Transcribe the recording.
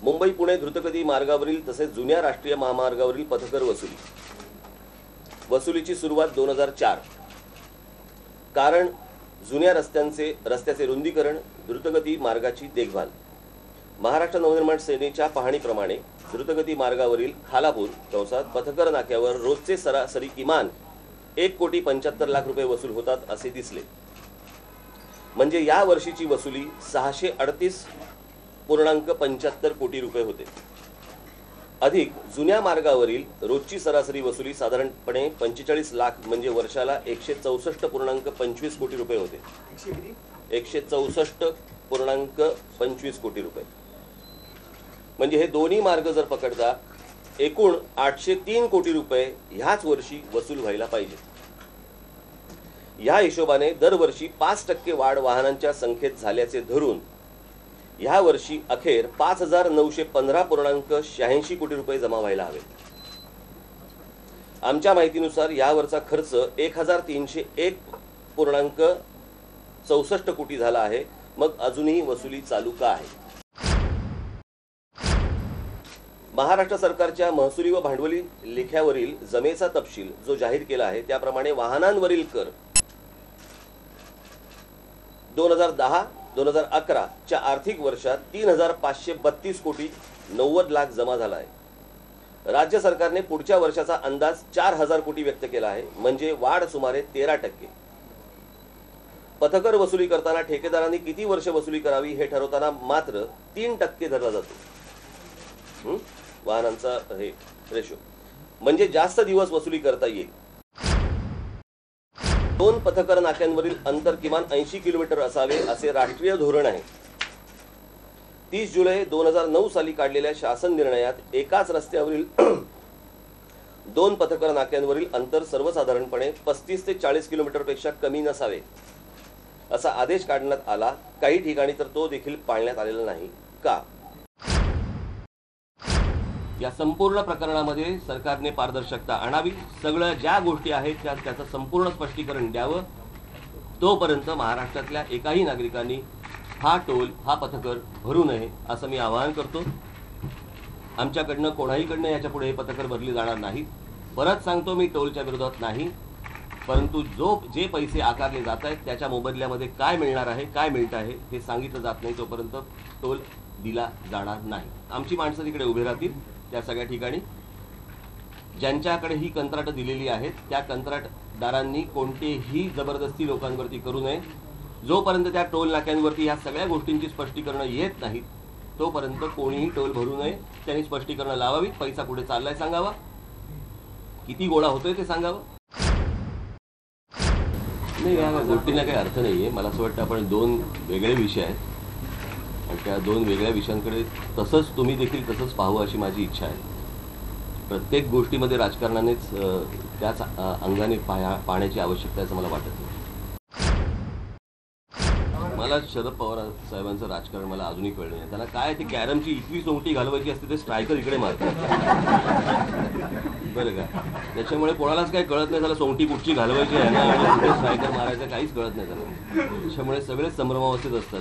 मुंबई पुणे द्रुतगती मार्गावरील तसेच जुन्या राष्ट्रीय महामार्गावरील पथकर वसुलीची सुरुवात 2004. कारण जुन्या रस्त्याचे रुंदीकरण, द्रुतगती मार्गाची देखभाल. महाराष्ट्र नवनिर्माण सेनेच्या पाहणीप्रमाणे द्रुतगती मार्गावरील खालापूर कंसात पथकर नाक्यावर रोजचे सरासरी किमान 1,75,00,000 रुपये वसूल होतात असे दिसले. म्हणजे या वर्षीची वसुली 638.75 कोटी रुपये होते. अधिक जुन्या मार्गावरील रोजची सरासरी वसुली साधारणपणे 45 लाख म्हणजे वर्षाला 164.25 कोटी रुपये होते. 164.25 कोटी रुपये म्हणजे हे दोन्ही मार्ग जर पकडता एकूण 803 कोटी रुपये ह्याच वर्षी वसूल व्हायला पाहिजे. या हिशोबाने दरवर्षी 5% वाढ वाहनांच्या संख्येत झाल्याचे धरून ह्या वर्षी अखेर 5,915.86 कोटी रुपये जमा व्हायला हवे. आमच्या माहितीनुसार यावरचा खर्च 1,301.64 कोटी झाला आहे. मग अजूनही वसुली चालू का आहे? महाराष्ट्र सरकारच्या महसुली व भांडवली लेख्यावरील जमेचा तपशील जो जाहीर केला आहे त्याप्रमाणे वाहनांवरील कर 2010-2011 च्या आर्थिक वर्षात 3,532 कोटी 90 लाख जमा झाला आहे. राज्य सरकारने पुढच्या वर्षाचा अंदाज 4,000 कोटी व्यक्त केला आहे, म्हणजे वाढ सुमारे 13%. पथकर वसुली करताना ठेकेदारांनी किती वर्ष वसुली करावी हे ठरवताना मात्र 3% धरला जातो वाहनांचा हे रेशो, म्हणजे जास्त दिवस वसुली करता येईल. 2 पथकर नाक्यांवरील अंतर किमान 80 किलोमीटर असावे असे राष्ट्रीय धोरण आहे. 30 जुलै 2009 साली काढलेल्या शासन निर्णयात एकाच रस्त्यावरील 2 पथकर नाक्यांवरील अंतर सर्वसाधारणपणे 35 ते 40 किलोमीटर पेक्षा कमी नसावे असा आदेश काढण्यात आला. काही ठिकाणी तर तो देखील पाळण्यात आलेला नाही का? या संपूर्ण प्रकरणामध्ये सरकारने पारदर्शकता आणावी. सगळ्या ज्या गोष्टी आहेत त्याचं संपूर्ण स्पष्टीकरण द्यावं. तोपर्यंत महाराष्ट्रातल्या एकाही नागरिकांनी हा टोल हा पथकर भरू नये असं मी आवाहन करतो. आमच्याकडनं कोणाहीकडनं याच्यापुढे हे पथकर भरली जाणार नाही. परत सांगतो, मी टोलच्या विरोधात नाही, परंतु जे पैसे आकारले जात आहेत त्याच्या मोबदल्यामध्ये काय मिळणार आहे, काय मिळत आहे हे सांगितलं जात नाही तोपर्यंत टोल दिला जाणार नाही. आमची माणसं तिकडे उभे राहतील त्या सगळ्या ठिकाणी. ज्यांच्याकडे ही कंत्राट दिलेली आहेत त्या कंत्राटदारांनी कोणतेही जबरदस्ती लोकांवरती करू नये. जोपर्यंत त्या टोल नाक्यांवरती ह्या सगळ्या गोष्टींची स्पष्टीकरणं येत नाहीत तोपर्यंत कोणीही टोल भरू नये. त्यांनी स्पष्टीकरणं लावावीत. पैसा कुठे चाललाय सांगावा, किती गोळा होतोय ते सांगावं. नाही, या गोष्टीला काही अर्थ नाहीये. मला असं वाटतं आपण 2 वेगळे विषय आहेत आणि त्या 2 वेगळ्या विषयांकडे तसंच तुम्ही देखील तसंच पाहावं अशी माझी इच्छा आहे. प्रत्येक गोष्टीमध्ये राजकारणानेच त्याच अंगाने पाहण्याची आवश्यकता आहे असं मला वाटत नाही. मला शरद पवार साहेबांचं राजकारण मला अजूनही कळलं नाही. त्यांना काय ती कॅरमची इतकी सोंगटी घालवायची असते ते स्ट्रायकर इकडे मारतात बरं का. त्याच्यामुळे कोणालाच काही कळत नाही त्याला सोंगटी कुठची घालवायची आहे ना आणि कुठे स्ट्रायकर मारायचं काहीच कळत नाही त्याला. त्याच्यामुळे सगळेच संभ्रमावस्थेत असतात.